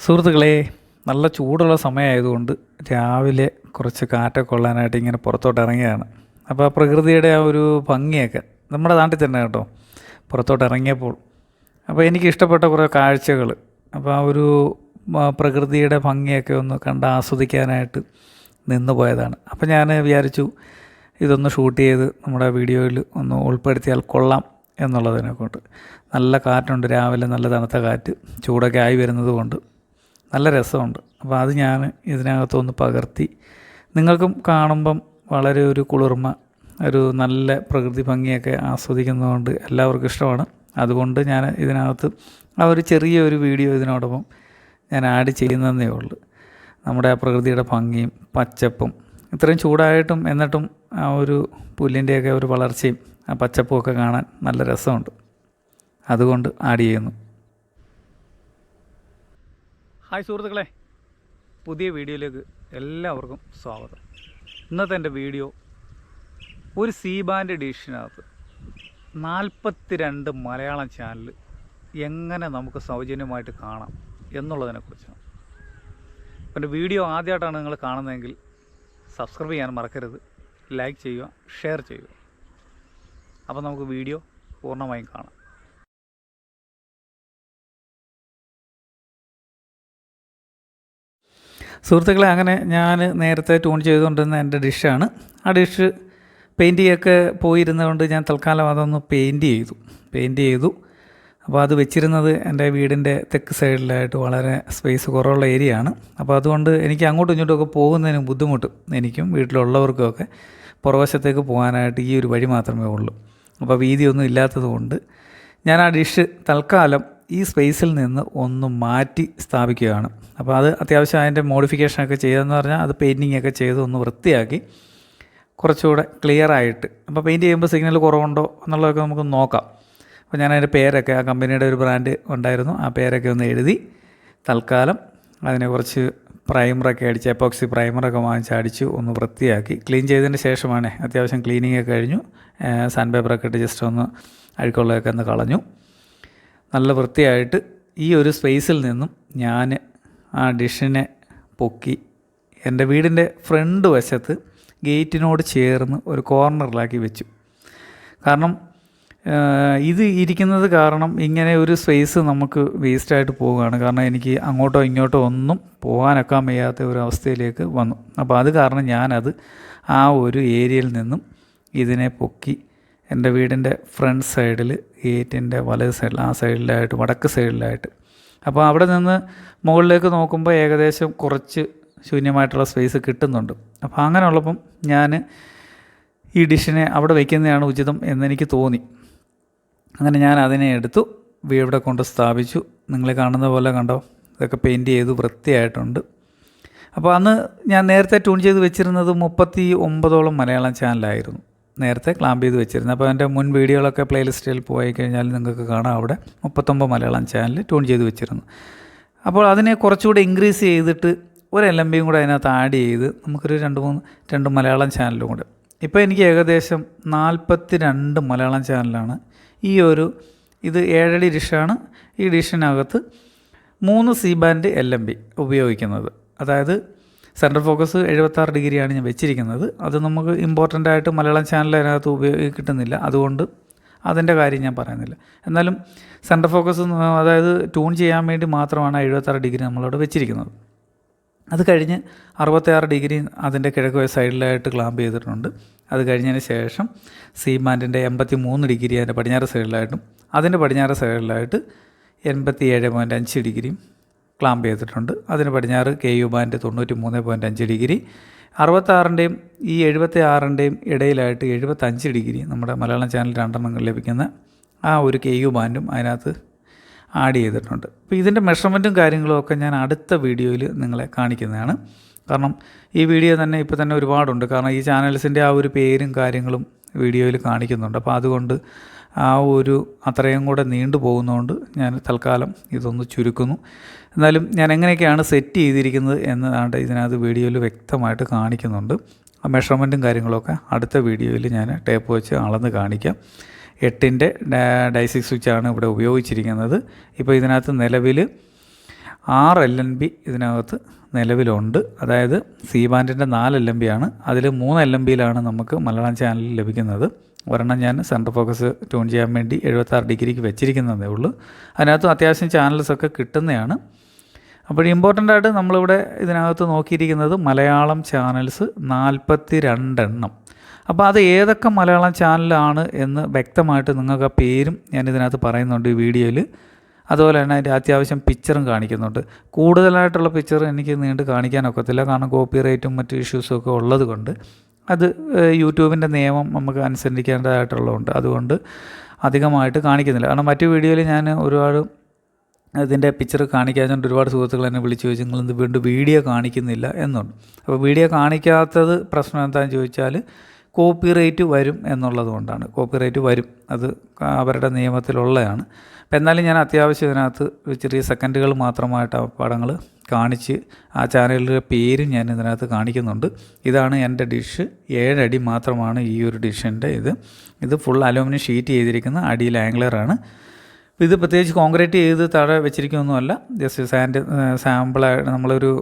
സുഹൃത്തുക്കളെ, നല്ല ചൂടുള്ള സമയമായതുകൊണ്ട് രാവിലെ കുറച്ച് കാറ്റൊക്കെ കൊള്ളാനായിട്ട് ഇങ്ങനെ പുറത്തോട്ട് ഇറങ്ങിയതാണ്. അപ്പോൾ ആ പ്രകൃതിയുടെ ആ ഒരു ഭംഗിയൊക്കെ നമ്മുടെ നാട്ടിൽ തന്നെ കേട്ടോ, പുറത്തോട്ട് ഇറങ്ങിയപ്പോൾ അപ്പോൾ എനിക്ക് ഇഷ്ടപ്പെട്ട കുറേ കാഴ്ചകൾ, അപ്പോൾ ആ ഒരു പ്രകൃതിയുടെ ഭംഗിയൊക്കെ ഒന്ന് കണ്ട് ആസ്വദിക്കാനായിട്ട് നിന്ന് പോയതാണ്. അപ്പോൾ ഞാൻ വിചാരിച്ചു ഇതൊന്ന് ഷൂട്ട് ചെയ്ത് നമ്മുടെ വീഡിയോയിൽ ഒന്ന് ഉൾപ്പെടുത്തിയാൽ കൊള്ളാം എന്നുള്ളതിനെ കൊണ്ട്. നല്ല കാറ്റുണ്ട്, രാവിലെ നല്ല തണുത്ത കാറ്റ്, ചൂടൊക്കെ ആയി വരുന്നത് കൊണ്ട് നല്ല രസമുണ്ട്. അപ്പോൾ അത് ഞാൻ ഇതിനകത്തൊന്ന് പകർത്തി നിങ്ങൾക്കും കാണുമ്പം വളരെ ഒരു കുളിർമ, ഒരു നല്ല പ്രകൃതി ഭംഗിയൊക്കെ ആസ്വദിക്കുന്നതുകൊണ്ട് എല്ലാവർക്കും ഇഷ്ടമാണ്. അതുകൊണ്ട് ഞാൻ ഇതിനകത്ത് ആ ഒരു ചെറിയൊരു വീഡിയോ ഇതിനോടൊപ്പം ഞാൻ ആഡ് ചെയ്യുന്നതേ ഉള്ളൂ. നമ്മുടെ ആ പ്രകൃതിയുടെ ഭംഗിയും പച്ചപ്പും, ഇത്രയും ചൂടായിട്ടും എന്നിട്ടും ആ ഒരു പുല്ലിൻ്റെയൊക്കെ ഒരു വളർച്ചയും ആ പച്ചപ്പും ഒക്കെ കാണാൻ നല്ല രസമുണ്ട്. അതുകൊണ്ട് ആഡ് ചെയ്യുന്നു. ഹായ് സുഹൃത്തുക്കളെ, പുതിയ വീഡിയോയിലേക്ക് എല്ലാവർക്കും സ്വാഗതം. ഇന്നത്തെ എൻ്റെ വീഡിയോ ഒരു സി ബാൻഡ് ഡിഷിനകത്ത് 42 മലയാളം ചാനൽ എങ്ങനെ നമുക്ക് സൗജന്യമായിട്ട് കാണാം എന്നുള്ളതിനെക്കുറിച്ചാണ്. എൻ്റെ വീഡിയോ ആദ്യമായിട്ടാണ് നിങ്ങൾ കാണുന്നതെങ്കിൽ സബ്സ്ക്രൈബ് ചെയ്യാൻ മറക്കരുത്, ലൈക്ക് ചെയ്യുക, ഷെയർ ചെയ്യുക. അപ്പോൾ നമുക്ക് വീഡിയോ പൂർണ്ണമായും കാണാം. സുഹൃത്തുക്കളെ, അങ്ങനെ ഞാൻ നേരത്തെ ട്യൂൺ ചെയ്തുകൊണ്ടിരുന്ന എൻ്റെ ഡിഷാണ്. ആ ഡിഷ് പെയിൻറ്റിങ്ങൊക്കെ പോയിരുന്നതുകൊണ്ട് ഞാൻ തൽക്കാലം അതൊന്ന് പെയിൻറ്റ് ചെയ്തു. അപ്പോൾ അത് വെച്ചിരുന്നത് എൻ്റെ വീടിൻ്റെ തെക്ക് സൈഡിലായിട്ട് വളരെ സ്പേസ് കുറവുള്ള ഏരിയ ആണ്. അപ്പോൾ അതുകൊണ്ട് എനിക്ക് അങ്ങോട്ടും ഇങ്ങോട്ടുമൊക്കെ പോകുന്നതിന് ബുദ്ധിമുട്ട്, എനിക്കും വീട്ടിലുള്ളവർക്കുമൊക്കെ പുറവശത്തേക്ക് പോകാനായിട്ട് ഈ ഒരു വഴി മാത്രമേ ഉള്ളൂ. അപ്പോൾ വീതിയൊന്നും ഇല്ലാത്തത് കൊണ്ട് ഞാൻ ആ ഡിഷ് തൽക്കാലം ഈ സ്പേസിൽ നിന്ന് ഒന്ന് മാറ്റി സ്ഥാപിക്കുകയാണ്. അപ്പോൾ അത് അത്യാവശ്യം അതിൻ്റെ മോഡിഫിക്കേഷനൊക്കെ ചെയ്തതെന്ന് പറഞ്ഞാൽ അത് പെയിൻറ്റിങ്ങൊക്കെ ചെയ്ത് ഒന്ന് വൃത്തിയാക്കി കുറച്ചുകൂടെ ക്ലിയറായിട്ട്, അപ്പോൾ പെയിൻറ്റ് ചെയ്യുമ്പോൾ സിഗ്നൽ കുറവുണ്ടോ എന്നുള്ളതൊക്കെ നമുക്ക് നോക്കാം. അപ്പോൾ ഞാൻ അതിൻ്റെ പേരൊക്കെ, ആ കമ്പനിയുടെ ഒരു ബ്രാൻഡ് ഉണ്ടായിരുന്നു, ആ പേരൊക്കെ ഒന്ന് എഴുതി തൽക്കാലം അതിനെ കുറച്ച് പ്രൈമറൊക്കെ അടിച്ച്, എപ്പോക്സി പ്രൈമറൊക്കെ വാങ്ങിച്ച് അടിച്ച് ഒന്ന് വൃത്തിയാക്കി ക്ലീൻ ചെയ്തതിന് ശേഷമാണ്, അത്യാവശ്യം ക്ലീനിങ്ങൊക്കെ കഴിഞ്ഞു, സാൻഡ് പേപ്പറൊക്കെ ഇട്ട് ജസ്റ്റ് ഒന്ന് അഴുക്കുള്ളതൊക്കെ ഒന്ന് കളഞ്ഞു. നല്ല വൃത്തിയായിട്ട് ഈ ഒരു സ്പേസിൽ നിന്നും ഞാൻ ആ ഡിഷിനെ പൊക്കി എൻ്റെ വീടിൻ്റെ ഫ്രണ്ട് വശത്ത് ഗേറ്റിനോട് ചേർന്ന് ഒരു കോർണറിലാക്കി വെച്ചു. കാരണം ഇത് ഇരിക്കുന്നത് കാരണം ഇങ്ങനെ ഒരു സ്പേസ് നമുക്ക് വേസ്റ്റായിട്ട് പോവുകയാണ്. കാരണം എനിക്ക് അങ്ങോട്ടോ ഇങ്ങോട്ടോ ഒന്നും പോകാനൊക്കാൻ വയ്യാത്ത ഒരു അവസ്ഥയിലേക്ക് വന്നു. അപ്പോൾ അത് കാരണം ഞാനത് ആ ഒരു ഏരിയയിൽ നിന്നും ഇതിനെ പൊക്കി എൻ്റെ വീടിൻ്റെ ഫ്രണ്ട് സൈഡിൽ, ഗേറ്റിൻ്റെ വലത് സൈഡിൽ, ആ സൈഡിലായിട്ട്, വടക്ക് സൈഡിലായിട്ട്. അപ്പോൾ അവിടെ നിന്ന് മുകളിലേക്ക് നോക്കുമ്പോൾ ഏകദേശം കുറച്ച് ശൂന്യമായിട്ടുള്ള സ്പേസ് കിട്ടുന്നുണ്ട്. അപ്പോൾ അങ്ങനെയുള്ളപ്പം ഞാൻ ഈ ഡിഷിനെ അവിടെ വയ്ക്കുന്നതാണ് ഉചിതം എന്നെനിക്ക് തോന്നി. അങ്ങനെ ഞാൻ അതിനെ എടുത്tu ഇവിടെ കൊണ്ട് സ്ഥാപിച്ചു. നിങ്ങൾ കാണുന്ന പോലെ കണ്ടോ, ഇതൊക്കെ പെയിൻറ്റ് ചെയ്ത് വൃത്തിയായിട്ടുണ്ട്. അപ്പോൾ അന്ന് ഞാൻ നേരത്തെ ട്യൂൺ ചെയ്ത് വെച്ചിരുന്നത് 39ഓളം മലയാളം ചാനലായിരുന്നു നേരത്തെ ക്ലാമ്പ് ചെയ്ത് വെച്ചിരുന്നത്. അപ്പോൾ എൻ്റെ മുൻ വീഡിയോകളൊക്കെ പ്ലേലിസ്റ്റിൽ പോയി കഴിഞ്ഞാൽ നിങ്ങൾക്ക് കാണാം, അവിടെ 39 മലയാളം ചാനൽ ട്യൂൺ ചെയ്ത് വെച്ചിരുന്നു. അപ്പോൾ അതിനെ കുറച്ചുകൂടെ ഇൻക്രീസ് ചെയ്തിട്ട് ഒരു LMB കൂടെ അതിനകത്ത് ആഡ് ചെയ്ത് നമുക്കൊരു 2 മലയാളം ചാനലും കൂടെ. ഇപ്പോൾ എനിക്ക് ഏകദേശം 42 മലയാളം ചാനലാണ്. ഇത് 7 ഡിഷാണ്. ഈ ഡിഷിനകത്ത് 3 സി ബാൻഡ് LMB ഉപയോഗിക്കുന്നത്. അതായത് സെൻട്രൽ ഫോക്കസ് 76 ഡിഗ്രിയാണ് ഞാൻ വെച്ചിരിക്കുന്നത്. അത് നമുക്ക് ഇമ്പോർട്ടൻ്റ് ആയിട്ട് മലയാളം ചാനൽ അതിനകത്ത് കിട്ടുന്നില്ല, അതുകൊണ്ട് അതിൻ്റെ കാര്യം ഞാൻ പറയുന്നില്ല. എന്നാലും സെൻട്രൽ ഫോക്കസ്, അതായത് ട്യൂൺ ചെയ്യാൻ വേണ്ടി മാത്രമാണ് 76 ഡിഗ്രി നമ്മളവിടെ വെച്ചിരിക്കുന്നത്. അത് കഴിഞ്ഞ് 66 ഡിഗ്രി അതിൻ്റെ കിഴക്ക് സൈഡിലായിട്ട് ക്ലാമ്പ് ചെയ്തിട്ടുണ്ട്. അത് കഴിഞ്ഞതിന് ശേഷം സി ബാൻഡിൻ്റെ 83 ഡിഗ്രി അതിൻ്റെ പടിഞ്ഞാറ് സൈഡിലായിട്ടും, അതിൻ്റെ പടിഞ്ഞാറ് സൈഡിലായിട്ട് 87.5 ഡിഗ്രിയും ക്ലാമ്പ് ചെയ്തിട്ടുണ്ട്. അതിന് പടിഞ്ഞാറ് KU ബാൻഡ് 93.5 ഡിഗ്രി, 66ൻ്റെയും ഈ 76ൻ്റെയും ഇടയിലായിട്ട് 75 ഡിഗ്രി നമ്മുടെ മലയാളം ചാനൽ 2 ലഭിക്കുന്ന ആ ഒരു KU ബാൻഡും അതിനകത്ത് ആഡ് ചെയ്തിട്ടുണ്ട്. അപ്പോൾ ഇതിൻ്റെ മെഷർമെൻറ്റും കാര്യങ്ങളും ഒക്കെ ഞാൻ അടുത്ത വീഡിയോയിൽ നിങ്ങളെ കാണിക്കുന്നതാണ്. കാരണം ഈ വീഡിയോ തന്നെ ഇപ്പോൾ തന്നെ ഒരുപാടുണ്ട്. കാരണം ഈ ചാനൽസിൻ്റെ ആ ഒരു പേരും കാര്യങ്ങളും വീഡിയോയിൽ കാണിക്കുന്നുണ്ട്. അപ്പോൾ അതുകൊണ്ട് ആ ഒരു അത്രയും കൂടെ നീണ്ടു പോകുന്നതുകൊണ്ട് ഞാൻ തൽക്കാലം ഇതൊന്ന് ചുരുക്കുന്നു. എന്നാലും ഞാൻ എങ്ങനെയൊക്കെയാണ് സെറ്റ് ചെയ്തിരിക്കുന്നത് എന്നതാണ് ഇതിനകത്ത് വീഡിയോയിൽ വ്യക്തമായിട്ട് കാണിക്കുന്നുണ്ട്. ആ മെഷർമെൻറ്റും കാര്യങ്ങളൊക്കെ അടുത്ത വീഡിയോയിൽ ഞാൻ ടേപ്പ് വെച്ച് അളന്ന് കാണിക്കാം. 8ൻ്റെ ഡൈസിക് സ്വിച്ചാണ് ഇവിടെ ഉപയോഗിച്ചിരിക്കുന്നത്. ഇപ്പോൾ ഇതിനകത്ത് നിലവിൽ 6 LNB ഇതിനകത്ത് നിലവിലുണ്ട്. അതായത് സി ബാൻഡിൻ്റെ 4 LNB ആണ്. അതിൽ 3 LNBയിലാണ് നമുക്ക് മലയാളം ചാനലിൽ ലഭിക്കുന്നത്. ഒരെണ്ണം ഞാൻ സെൻറ്റർ ഫോക്കസ് ട്യൂൺ ചെയ്യാൻ വേണ്ടി 76 ഡിഗ്രിക്ക് വെച്ചിരിക്കുന്നതേ ഉള്ളൂ. അതിനകത്ത് അത്യാവശ്യം ചാനൽസൊക്കെ കിട്ടുന്നതാണ്. അപ്പോൾ ഇമ്പോർട്ടൻ്റ് ആയിട്ട് നമ്മളിവിടെ ഇതിനകത്ത് നോക്കിയിരിക്കുന്നത് മലയാളം ചാനൽസ് 42 എണ്ണം. അപ്പോൾ അത് ഏതൊക്കെ മലയാളം ചാനലാണ് എന്ന് വ്യക്തമായിട്ട് നിങ്ങൾക്ക് ആ പേരും ഞാൻ ഇതിനകത്ത് പറയുന്നുണ്ട് ഈ വീഡിയോയിൽ. അതുപോലെ തന്നെ അതിൻ്റെ അത്യാവശ്യം പിക്ചറും കാണിക്കുന്നുണ്ട്. കൂടുതലായിട്ടുള്ള പിക്ചർ എനിക്ക് നീണ്ട് കാണിക്കാനൊക്കത്തില്ല, കാരണം കോപ്പി റൈറ്റും മറ്റ് ഇഷ്യൂസും ഒക്കെ ഉള്ളത് കൊണ്ട്. അത് യൂട്യൂബിൻ്റെ നിയമം നമുക്ക് അനുസരിക്കേണ്ടതായിട്ടുള്ളതുണ്ട്. അതുകൊണ്ട് അധികമായിട്ട് കാണിക്കുന്നില്ല. കാരണം മറ്റു വീഡിയോയിൽ ഞാൻ ഒരുപാട് ഇതിൻ്റെ പിക്ചർ കാണിക്കാഞ്ഞുകൊണ്ട് ഒരുപാട് സുഹൃത്തുക്കൾ എന്നെ വിളിച്ച് ചോദിച്ചു, നിങ്ങളിത് വീണ്ടും വീഡിയോ കാണിക്കുന്നില്ല എന്നുണ്ട്. അപ്പോൾ വീഡിയോ കാണിക്കാത്തത് പ്രശ്നം എന്താണെന്ന് ചോദിച്ചാൽ കോപ്പി റൈറ്റ് വരും എന്നുള്ളത് കൊണ്ടാണ്. കോപ്പി റൈറ്റ് വരും, അത് അവരുടെ നിയമത്തിലുള്ളതാണ്. അപ്പോൾ എന്നാലും ഞാൻ അത്യാവശ്യം ഇതിനകത്ത് ചെറിയ സെക്കൻഡുകൾ മാത്രമായിട്ട് ആ പടങ്ങൾ കാണിച്ച് ആ ചാനലിൻ്റെ പേരും ഞാൻ ഇതിനകത്ത് കാണിക്കുന്നുണ്ട്. ഇതാണ് എൻ്റെ ഡിഷ്. 7 അടി മാത്രമാണ് ഈ ഒരു ഡിഷിൻ്റെ ഇത് ഫുൾ അലൂമിനിയം ഷീറ്റ് ചെയ്തിരിക്കുന്ന അടിയിൽ ആംഗ്ലറാണ്. ഇത് പ്രത്യേകിച്ച് കോൺക്രീറ്റ് ചെയ്ത് താഴെ വെച്ചിരിക്കുന്നൊന്നുമല്ല, ജസ്റ്റ് സാമ്പിളായിട്ട് നമ്മളൊരു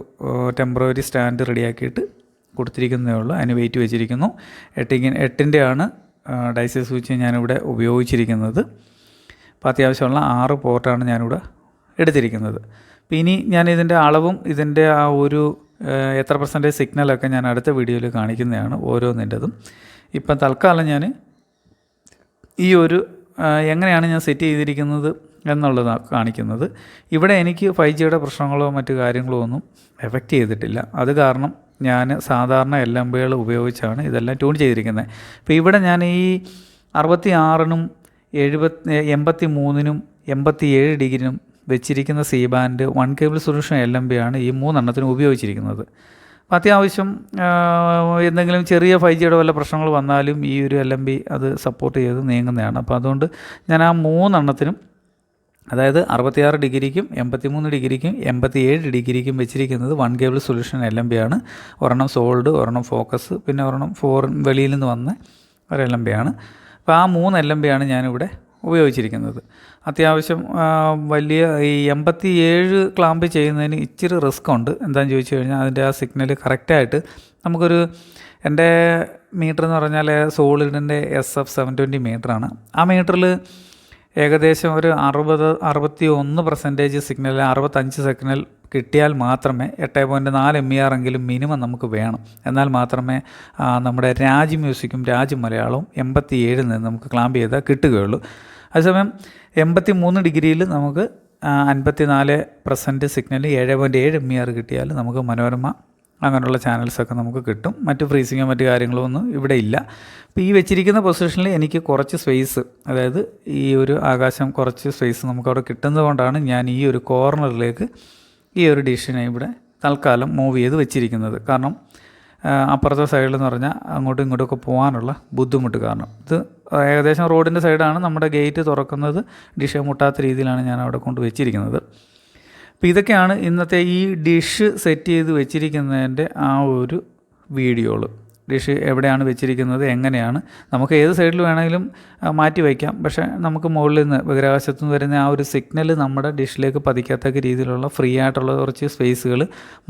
ടെമ്പററി സ്റ്റാൻഡ് റെഡിയാക്കിയിട്ട് കൊടുത്തിരിക്കുന്നതേ ഉള്ളൂ. അതിന് വെയിറ്റ് വെച്ചിരിക്കുന്നു. 8-ൻ്റെ ആണ് ഡൈസി സ്വിച്ച് ഞാനിവിടെ ഉപയോഗിച്ചിരിക്കുന്നത്. അപ്പോൾ അത്യാവശ്യമുള്ള 6 പോർട്ടാണ് ഞാനിവിടെ എടുത്തിരിക്കുന്നത്. അപ്പോൾ ഇനി ഞാൻ ഇതിൻ്റെ അളവും ഇതിൻ്റെ ആ ഒരു എത്ര % സിഗ്നലൊക്കെ ഞാൻ അടുത്ത വീഡിയോയിൽ കാണിക്കുന്നതാണ് ഓരോന്നിൻ്റെതും. ഇപ്പം തൽക്കാലം ഞാൻ ഈ ഒരു എങ്ങനെയാണ് ഞാൻ സെറ്റ് ചെയ്തിരിക്കുന്നത് എന്നുള്ളതാണ് കാണിക്കുന്നത്. ഇവിടെ എനിക്ക് 5Gയുടെ പ്രശ്നങ്ങളോ മറ്റു കാര്യങ്ങളോ ഒന്നും എഫക്റ്റ് ചെയ്തിട്ടില്ല. അത് കാരണം ഞാൻ സാധാരണ LNBകൾ ഉപയോഗിച്ചാണ് ഇതെല്ലാം ട്യൂൺ ചെയ്തിരിക്കുന്നത്. ഇപ്പോൾ ഇവിടെ ഞാൻ ഈ 66-നും 83-നും 87 ഡിഗ്രിനും വെച്ചിരിക്കുന്ന C band 1 cable solution LNB ആണ് ഈ 3 എണ്ണത്തിനും ഉപയോഗിച്ചിരിക്കുന്നത്. അപ്പോൾ അത്യാവശ്യം എന്തെങ്കിലും ചെറിയ 5Gയുടെ വല്ല പ്രശ്നങ്ങൾ വന്നാലും ഈ ഒരു LNB അത് സപ്പോർട്ട് ചെയ്ത് നീങ്ങുന്നതാണ്. അപ്പോൾ അതുകൊണ്ട് ഞാൻ ആ 3 എണ്ണത്തിനും, അതായത് 66 ഡിഗ്രിക്കും 83 ഡിഗ്രിക്കും 87 ഡിഗ്രിക്കും വെച്ചിരിക്കുന്നത് 1 കേബിൾ സൊല്യൂഷൻ LNB ആണ്. ഒരെണ്ണം സോൾഡ്, ഒരെണ്ണം ഫോക്കസ്, പിന്നെ ഒരെണ്ണം വെളിയിൽ നിന്ന് വന്ന ഒരു LNB ആണ്. അപ്പോൾ ആ 3 LNB ആണ് ഞാനിവിടെ ഉപയോഗിച്ചിരിക്കുന്നത്. അത്യാവശ്യം വലിയ ഈ 87 ക്ലാമ്പ് ചെയ്യുന്നതിന് ഇച്ചിരി റിസ്ക് ഉണ്ട്. എന്താണെന്ന് ചോദിച്ചു കഴിഞ്ഞാൽ അതിൻ്റെ ആ സിഗ്നൽ കറക്റ്റായിട്ട് നമുക്കൊരു, എൻ്റെ മീറ്റർ എന്ന് പറഞ്ഞാൽ സോളിഡിൻ്റെ SF720 മീറ്ററാണ്. ആ മീറ്ററിൽ ഏകദേശം ഒരു 61% സിഗ്നൽ, 65 സിഗ്നൽ കിട്ടിയാൽ മാത്രമേ 8.4 MER എങ്കിലും മിനിമം നമുക്ക് വേണം. എന്നാൽ മാത്രമേ നമ്മുടെ രാജ് മ്യൂസിക്കും രാജ് മലയാളവും 87 നിന്ന് നമുക്ക് ക്ലാമ്പ് ചെയ്താൽ കിട്ടുകയുള്ളൂ. അതേസമയം 83 ഡിഗ്രിയിൽ നമുക്ക് 54% സിഗ്നൽ 7.7 MER കിട്ടിയാൽ നമുക്ക് മനോരമ അങ്ങനെയുള്ള ചാനൽസൊക്കെ നമുക്ക് കിട്ടും. മറ്റ് ഫ്രീസിങ്ങോ മറ്റു കാര്യങ്ങളോ ഒന്നും ഇവിടെ ഇല്ല. അപ്പോൾ ഈ വെച്ചിരിക്കുന്ന പൊസിഷനിൽ എനിക്ക് കുറച്ച് സ്പേസ്, അതായത് ഈ ഒരു ആകാശം കുറച്ച് സ്പേസ് നമുക്കവിടെ കിട്ടുന്നത് കൊണ്ടാണ് ഞാൻ ഈ ഒരു കോർണറിലേക്ക് ഈ ഒരു ഡിഷിനെ ഇവിടെ തൽക്കാലം മൂവ് ചെയ്ത് വെച്ചിരിക്കുന്നത്. കാരണം അപ്പുറത്തെ സൈഡിലെന്ന് പറഞ്ഞാൽ അങ്ങോട്ടും ഇങ്ങോട്ടുമൊക്കെ പോകാനുള്ള ബുദ്ധിമുട്ട് കാരണം. ഇത് ഏകദേശം റോഡിൻ്റെ സൈഡാണ്. നമ്മുടെ ഗേറ്റ് തുറക്കുന്നത് ഡിഷ് മുട്ടാത്ത രീതിയിലാണ് ഞാൻ അവിടെ കൊണ്ട് വെച്ചിരിക്കുന്നത്. അപ്പോൾ ഇതൊക്കെയാണ് ഇന്നത്തെ ഈ ഡിഷ് സെറ്റ് ചെയ്ത് വെച്ചിരിക്കുന്നതിൻ്റെ ആ ഒരു വീഡിയോകൾ. ഡിഷ് എവിടെയാണ് വെച്ചിരിക്കുന്നത്, എങ്ങനെയാണ്, നമുക്ക് ഏത് സൈഡിൽ വേണമെങ്കിലും മാറ്റി വയ്ക്കാം. പക്ഷേ നമുക്ക് മുകളിൽ നിന്ന് ബഹിരാകാശത്തു നിന്ന് വരുന്ന ആ ഒരു സിഗ്നൽ നമ്മുടെ ഡിഷിലേക്ക് പതിക്കത്തക്ക രീതിയിലുള്ള ഫ്രീ ആയിട്ടുള്ള കുറച്ച് സ്പേസുകൾ,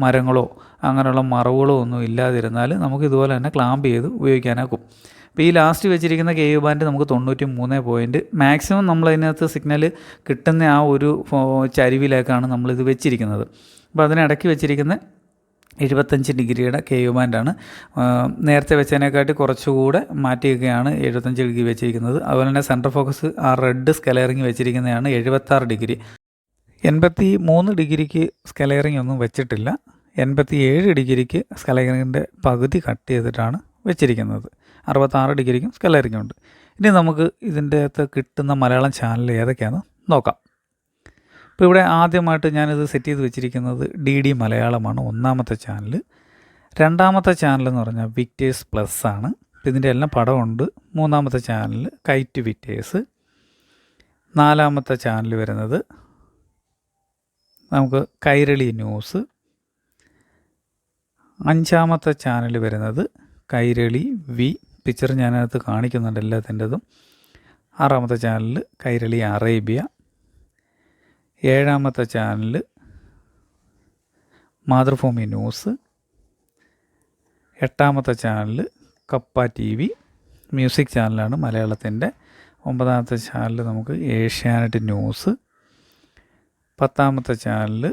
മരങ്ങളോ അങ്ങനെയുള്ള മറവുകളോ ഒന്നും ഇല്ലാതിരുന്നാൽ നമുക്ക് ഇതുപോലെ തന്നെ ക്ലാമ്പ് ചെയ്ത് ഉപയോഗിക്കാനാക്കും. ഇപ്പോൾ ഈ ലാസ്റ്റ് വെച്ചിരിക്കുന്ന KU ബാൻഡ് നമുക്ക് 93 മാക്സിമം നമ്മളതിനകത്ത് സിഗ്നൽ കിട്ടുന്ന ആ ഒരു ചരിവിലേക്കാണ് നമ്മളിത് വെച്ചിരിക്കുന്നത്. അപ്പോൾ അതിനിടയ്ക്ക് വെച്ചിരിക്കുന്ന 75 ഡിഗ്രിയുടെ KU ബാൻഡാണ്. നേരത്തെ വെച്ചതിനെക്കാട്ടി കുറച്ചുകൂടെ മാറ്റിയൊക്കെയാണ് 75 ഡിഗ്രി വെച്ചിരിക്കുന്നത്. അതുപോലെ തന്നെ സെൻറ്റർ ഫോക്കസ് ആ റെഡ് സ്കെലറിങ് വെച്ചിരിക്കുന്നതാണ് 76 ഡിഗ്രി. 83 ഡിഗ്രിക്ക് സ്കെലറിങ് ഒന്നും വെച്ചിട്ടില്ല. 87 ഡിഗ്രിക്ക് സ്കെലറിങ്ങിൻ്റെ പകുതി കട്ട് ചെയ്തിട്ടാണ് വെച്ചിരിക്കുന്നത്. 66 ഡിഗ്രിക്കും സ്കെലറിങ് ഉണ്ട്. ഇനി നമുക്ക് ഇതിൻ്റെ അകത്ത് കിട്ടുന്ന മലയാളം ചാനൽ ഏതൊക്കെയാണെന്ന് നോക്കാം. ഇപ്പോൾ ഇവിടെ ആദ്യമായിട്ട് ഞാനിത് സെറ്റ് ചെയ്ത് വെച്ചിരിക്കുന്നത് DD മലയാളമാണ് ഒന്നാമത്തെ ചാനൽ. രണ്ടാമത്തെ ചാനൽ എന്ന് പറഞ്ഞാൽ വിക്ടേഴ്സ് പ്ലസ് ആണ്. ഇതിൻ്റെ എല്ലാം പടമുണ്ട്. മൂന്നാമത്തെ ചാനൽ കൈറ്റ് വിക്ടേഴ്സ്. നാലാമത്തെ ചാനൽ വരുന്നത് നമുക്ക് കൈരളി ന്യൂസ്. അഞ്ചാമത്തെ ചാനൽ വരുന്നത് കൈരളി വി. പിക്ചർ ഞാനകത്ത് കാണിക്കുന്നുണ്ട് എല്ലാത്തിൻ്റെതും. ആറാമത്തെ ചാനൽ കൈരളി അറേബ്യ. ഏഴാമത്തെ ചാനൽ മാതൃഭൂമി ന്യൂസ്. 8ാമത്തെ ചാനൽ കപ്പ TV മ്യൂസിക് ചാനലാണ് മലയാളത്തിൻ്റെ. 9ാമത്തെ ചാനൽ നമുക്ക് ഏഷ്യാനെറ്റ് ന്യൂസ്. 10ാമത്തെ ചാനൽ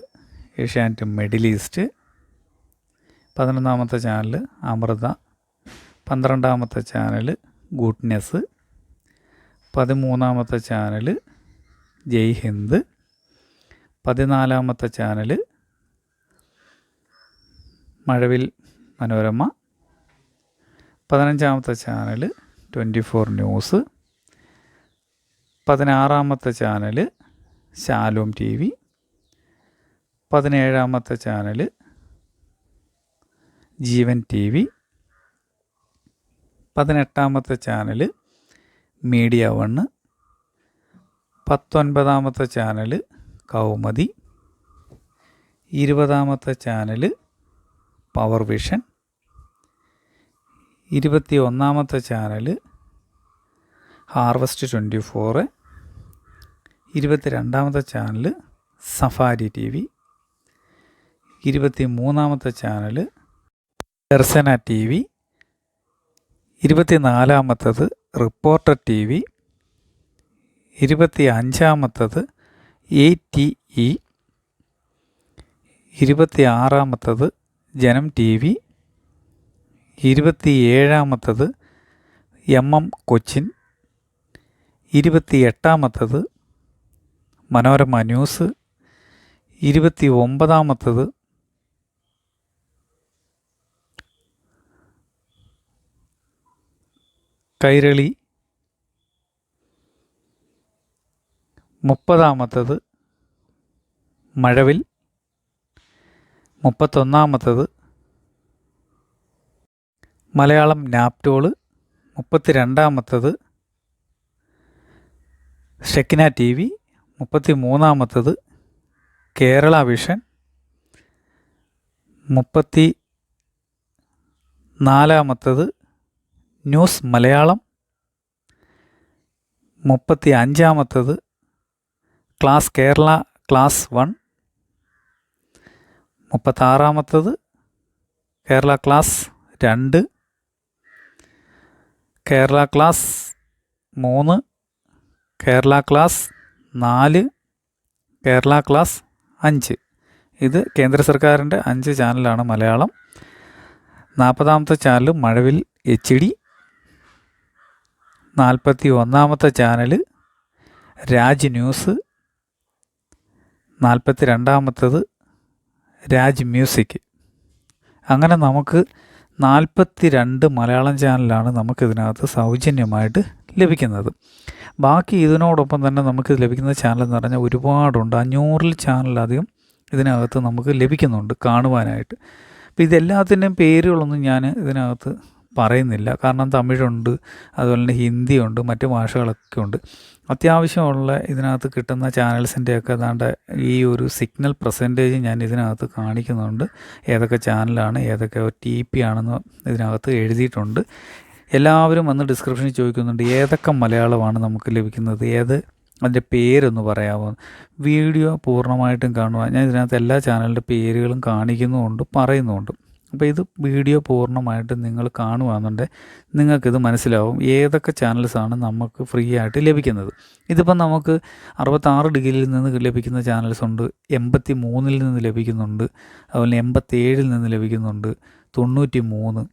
ഏഷ്യാനെറ്റ് മിഡിൽ ഈസ്റ്റ്. 11ാമത്തെ ചാനൽ അമൃത. 12ാമത്തെ ചാനൽ ഗുഡ്നെസ്. 13ാമത്തെ ചാനൽ ജയ് ഹിന്ദ്. 14ാമത്തെ ചാനൽ മഴവിൽ മനോരമ. 15ാമത്തെ ചാനൽ 24 ന്യൂസ്. 16ാമത്തെ ചാനൽ ശാലോം TV. 17ാമത്തെ ചാനൽ ജീവൻ TV. 18ാമത്തെ ചാനൽ മീഡിയ 1. 19ാമത്തെ ചാനൽ കൗമുദി. 20ാമത്തെ ചാനൽ പവർ വിഷൻ. 21ാമത്തെ channel harvest 24. 22ാമത്തെ channel Safari TV. 23ാമത്തെ ചാനൽ ദർശന TV. 24ാമത്തത് റിപ്പോർട്ടർ TV. 25ാമത്തത് ATE. 26ാമത്തത് ജനം TV. 27ാമത്തത് കൊച്ചിൻ. 28ാമത്തത് മനോരമ ന്യൂസ്. 29ാമത്തത് കൈരളി. 30ാമത്തത് മഴവിൽ. 31ാമത്തത് മലയാളം നാപ്റ്റോള്. 32ാമത്തത് ഷെക്കിന TV. 33ാമത്തത് കേരള വിഷൻ. 34ാമത്തത് ന്യൂസ് മലയാളം. 35ാമത്തത് ക്ലാസ് കേരള ക്ലാസ് 1. 36ാമത്തത് Kerala class 2. Kerala class 3. Kerala class 4. Kerala class 5. ഇത് കേന്ദ്ര സർക്കാരിൻ്റെ 5 ചാനലാണ് മലയാളം. 40ാമത്തെ ചാനൽ മഴവിൽ HD. 41ാമത്തെ ചാനൽ രാജ് ന്യൂസ്. 42ാമത്തത് രാജ് മ്യൂസിക്. അങ്ങനെ നമുക്ക് 42 മലയാളം ചാനലാണ് നമുക്കിതിനകത്ത് സൗജന്യമായിട്ട് ലഭിക്കുന്നത്. ബാക്കി ഇതിനോടൊപ്പം തന്നെ നമുക്ക് ലഭിക്കുന്ന ചാനൽ എന്ന് പറഞ്ഞാൽ ഒരുപാടുണ്ട്. 500 ചാനലധികം ഇതിനകത്ത് നമുക്ക് ലഭിക്കുന്നുണ്ട് കാണുവാനായിട്ട്. അപ്പോൾ ഇതെല്ലാത്തിൻ്റെയും പേരുകളൊന്നും ഞാൻ ഇതിനകത്ത് പറയുന്നില്ല, കാരണം തമിഴുണ്ട്, അതുപോലെ തന്നെ ഹിന്ദിയുണ്ട്, മറ്റ് ഭാഷകളൊക്കെ ഉണ്ട്. അത്യാവശ്യമുള്ള ഇതിനകത്ത് കിട്ടുന്ന ചാനൽസിൻ്റെയൊക്കെ ഏതാണ്ട് ഈ ഒരു സിഗ്നൽ പെർസെൻറ്റേജ് ഞാൻ ഇതിനകത്ത് കാണിക്കുന്നുണ്ട്. ഏതൊക്കെ ചാനലാണ്, ഏതൊക്കെ TP ആണെന്ന് ഇതിനകത്ത് എഴുതിയിട്ടുണ്ട്. എല്ലാവരും വന്ന് ഡിസ്ക്രിപ്ഷനിൽ ചോദിക്കുന്നുണ്ട് ഏതൊക്കെ മലയാളമാണ് നമുക്ക് ലഭിക്കുന്നത്, അതിൻ്റെ പേരൊന്ന് പറയാമോ. വീഡിയോ പൂർണ്ണമായിട്ടും കാണുക. ഞാൻ ഇതിനകത്ത് എല്ലാ ചാനലിൻ്റെ പേരുകളും കാണിക്കുന്നുമുണ്ട്, പറയുന്നുമുണ്ട്. അപ്പോൾ ഇത് വീഡിയോ പൂർണ്ണമായിട്ട് നിങ്ങൾ കാണുകയാണെന്നുണ്ടെങ്കിൽ നിങ്ങൾക്കിത് മനസ്സിലാവും ഏതൊക്കെ ചാനൽസാണ് നമുക്ക് ഫ്രീ ആയിട്ട് ലഭിക്കുന്നത്. ഇതിപ്പം നമുക്ക് 66 ഡിഗ്രിയിൽ നിന്ന് ലഭിക്കുന്ന ചാനൽസുണ്ട്, 83 നിന്ന് ലഭിക്കുന്നുണ്ട്, അതുപോലെ 87 നിന്ന് ലഭിക്കുന്നുണ്ട്, 93,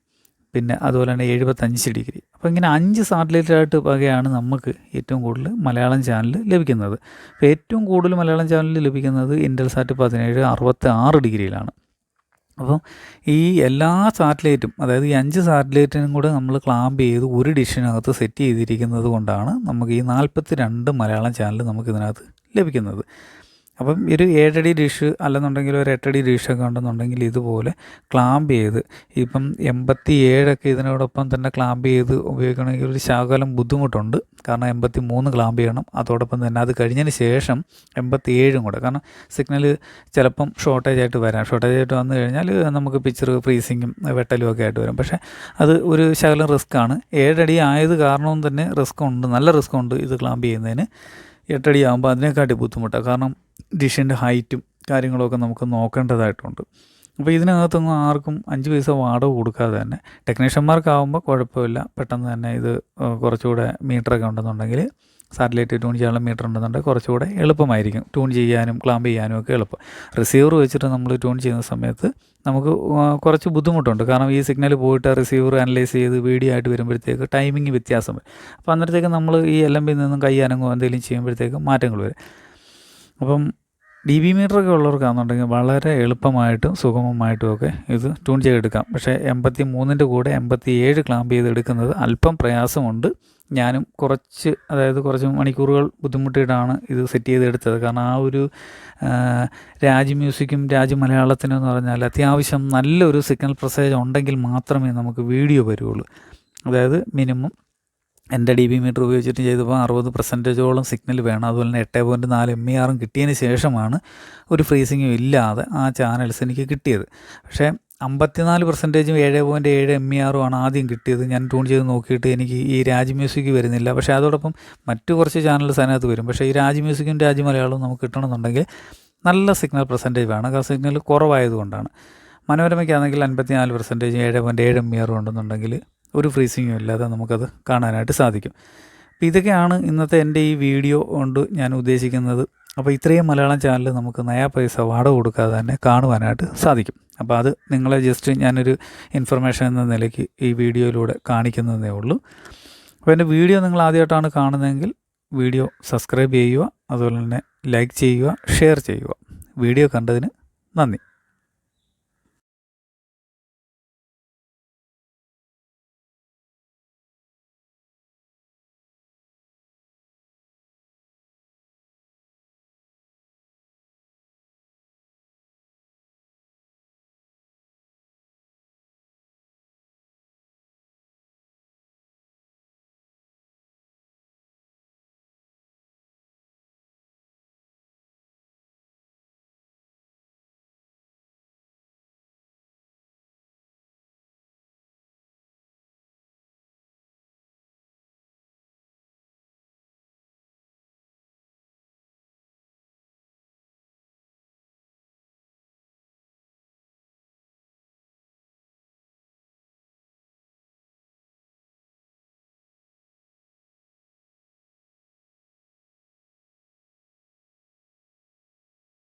പിന്നെ അതുപോലെ തന്നെ 75 ഡിഗ്രി. അപ്പോൾ ഇങ്ങനെ 5 സാറ്റലൈറ്റായിട്ട് വകയാണ് നമുക്ക് ഏറ്റവും കൂടുതൽ മലയാളം ചാനൽ ലഭിക്കുന്നത്. അപ്പോൾ ഏറ്റവും കൂടുതൽ മലയാളം ചാനൽ ലഭിക്കുന്നത് ഇൻ്റൽസാറ്റ് 17 66 ഡിഗ്രിയിലാണ്. അപ്പം ഈ എല്ലാ സാറ്റലൈറ്റും, അതായത് ഈ 5 സാറ്റലൈറ്റിനും കൂടെ നമ്മൾ ക്ലാമ്പ് ചെയ്ത് ഒരു ഡിഷിനകത്ത് സെറ്റ് ചെയ്തിരിക്കുന്നത് കൊണ്ടാണ് നമുക്ക് ഈ 42 മലയാളം ചാനൽ നമുക്കിതിനകത്ത് ലഭിക്കുന്നത്. അപ്പം ഒരു 7 അടി ഡിഷ് അല്ലെന്നുണ്ടെങ്കിൽ ഒരു 8 അടി ഡിഷൊക്കെ ഉണ്ടെന്നുണ്ടെങ്കിൽ ഇതുപോലെ ക്ലാമ്പ് ചെയ്ത്, ഇപ്പം 87 ഇതിനോടൊപ്പം തന്നെ ക്ലാമ്പ് ചെയ്ത് ഉപയോഗിക്കണമെങ്കിൽ ഒരു ശകലം ബുദ്ധിമുട്ടുണ്ട്. കാരണം 83 ക്ലാമ്പ് ചെയ്യണം. അതോടൊപ്പം തന്നെ അത് കഴിഞ്ഞതിന് ശേഷം 87 കൂടെ, കാരണം സിഗ്നൽ ചിലപ്പം ഷോർട്ടേജായിട്ട് വരാം. ഷോർട്ടേജായിട്ട് വന്നു കഴിഞ്ഞാൽ നമുക്ക് പിക്ചർ ഫ്രീസിങ്ങും വെട്ടലും ഒക്കെ ആയിട്ട് വരും. പക്ഷേ അത് ഒരു ശകലം റിസ്ക്കാണ്. 7 അടി ആയത് കാരണവും തന്നെ റിസ്ക് ഉണ്ട്, നല്ല റിസ്ക് ഉണ്ട് ഇത് ക്ലാമ്പ് ചെയ്യുന്നതിന്. 8 അടി ആകുമ്പോൾ അതിനെക്കാട്ടി ബുദ്ധിമുട്ടാണ്, കാരണം ഡിഷിൻ്റെ ഹൈറ്റും കാര്യങ്ങളൊക്കെ നമുക്ക് നോക്കേണ്ടതായിട്ടുണ്ട്. അപ്പോൾ ഇതിനകത്തൊന്നും ആർക്കും 5 പൈസ വാടക കൊടുക്കാതെ തന്നെ ടെക്നീഷ്യന്മാർക്കാവുമ്പോൾ കുഴപ്പമില്ല, പെട്ടെന്ന് തന്നെ ഇത് കുറച്ചുകൂടെ മീറ്ററൊക്കെ ഉണ്ടെന്നുണ്ടെങ്കിൽ, സാറ്റലൈറ്റ് ട്യൂൺ ചെയ്യാനുള്ള മീറ്റർ ഉണ്ടെന്നുണ്ടെങ്കിൽ കുറച്ചുകൂടെ എളുപ്പമായിരിക്കും ട്യൂൺ ചെയ്യാനും ക്ലാമ്പ് ചെയ്യാനും ഒക്കെ എളുപ്പം. റിസീവർ വെച്ചിട്ട് നമ്മൾ ട്യൂൺ ചെയ്യുന്ന സമയത്ത് നമുക്ക് കുറച്ച് ബുദ്ധിമുട്ടുണ്ട്. കാരണം ഈ സിഗ്നൽ പോയിട്ട് റിസീവർ അനലൈസ് ചെയ്ത് വീഡിയോ ആയിട്ട് വരുമ്പോഴത്തേക്ക് ടൈമിങ് വ്യത്യാസം വരും. അപ്പോൾ അന്നേരത്തേക്ക് നമ്മൾ ഈ LMB നിന്നും കൈ അനങ്ങോ എന്തെങ്കിലും ചെയ്യുമ്പോഴത്തേക്ക് മാറ്റങ്ങൾ വരും. അപ്പം DB മീറ്ററൊക്കെ ഉള്ളവർക്കാണെന്നുണ്ടെങ്കിൽ വളരെ എളുപ്പമായിട്ടും സുഗമമായിട്ടും ഒക്കെ ഇത് ട്യൂൺ ചെയ്തെടുക്കാം. പക്ഷേ 83-ൻ്റെ കൂടെ 87 ക്ലാമ്പ് ചെയ്തെടുക്കുന്നത് അല്പം പ്രയാസമുണ്ട്. ഞാനും കുറച്ച് മണിക്കൂറുകൾ ബുദ്ധിമുട്ടിയിട്ടാണ് ഇത് സെറ്റ് ചെയ്തെടുത്തത്. കാരണം ആ ഒരു രാജ് മ്യൂസിക്കും രാജ് മലയാളത്തിനും എന്ന് പറഞ്ഞാൽ അത്യാവശ്യം നല്ലൊരു സിഗ്നൽ പ്രസേജ് ഉണ്ടെങ്കിൽ മാത്രമേ നമുക്ക് വീഡിയോ വരുള്ളൂ. അതായത് മിനിമം എൻ്റെ DB മീറ്റർ ഉപയോഗിച്ചിട്ട് ചെയ്തപ്പോൾ 60% സിഗ്നൽ വേണം. അതുപോലെ തന്നെ 8.4 MER കിട്ടിയതിന് ശേഷമാണ് ഒരു ഫ്രീസിങ്ങും ഇല്ലാതെ ആ ചാനൽസ് എനിക്ക് കിട്ടിയത്. പക്ഷേ 54% 7.7 MER ആദ്യം കിട്ടിയത്. ഞാൻ ട്യൂൺ ചെയ്ത് നോക്കിയിട്ട് എനിക്ക് ഈ രാജ് മ്യൂസിക് വരുന്നില്ല. പക്ഷേ അതോടൊപ്പം മറ്റു കുറച്ച് ചാനൽസ് അതിനകത്ത് വരും. പക്ഷേ ഈ രാജ് മ്യൂസിക്കും രാജ് മലയാളവും നമുക്ക് കിട്ടണമെന്നുണ്ടെങ്കിൽ നല്ല സിഗ്നൽ പെർസെൻറ്റേജ് വേണം. ആ സിഗ്നൽ കുറവായതുകൊണ്ടാണ്. മനോരമയ്ക്കാണെങ്കിൽ 54% 7.7 MER ഉണ്ടെന്നുണ്ടെങ്കിൽ ഒരു ഫ്രീസിങ്ങും ഇല്ലാതെ നമുക്കത് കാണാനായിട്ട് സാധിക്കും. അപ്പോൾ ഇതൊക്കെയാണ് ഇന്നത്തെ എൻ്റെ ഈ വീഡിയോ കൊണ്ട് ഞാൻ ഉദ്ദേശിക്കുന്നത്. അപ്പോൾ ഇത്രയും മലയാളം ചാനൽ നമുക്ക് നയാ പൈസ വാടക കൊടുക്കാതെ തന്നെ കാണുവാനായിട്ട് സാധിക്കും. അപ്പോൾ അത് നിങ്ങളെ ജസ്റ്റ് ഞാനൊരു ഇൻഫർമേഷൻ എന്ന നിലയ്ക്ക് ഈ വീഡിയോയിലൂടെ കാണിക്കുന്നതേ ഉള്ളൂ. അപ്പോൾ എൻ്റെ വീഡിയോ നിങ്ങൾ ആദ്യമായിട്ടാണ് കാണുന്നതെങ്കിൽ വീഡിയോ സബ്സ്ക്രൈബ് ചെയ്യുക, അതുപോലെ തന്നെ ലൈക്ക് ചെയ്യുക, ഷെയർ ചെയ്യുക. വീഡിയോ കണ്ടതിന് നന്ദി.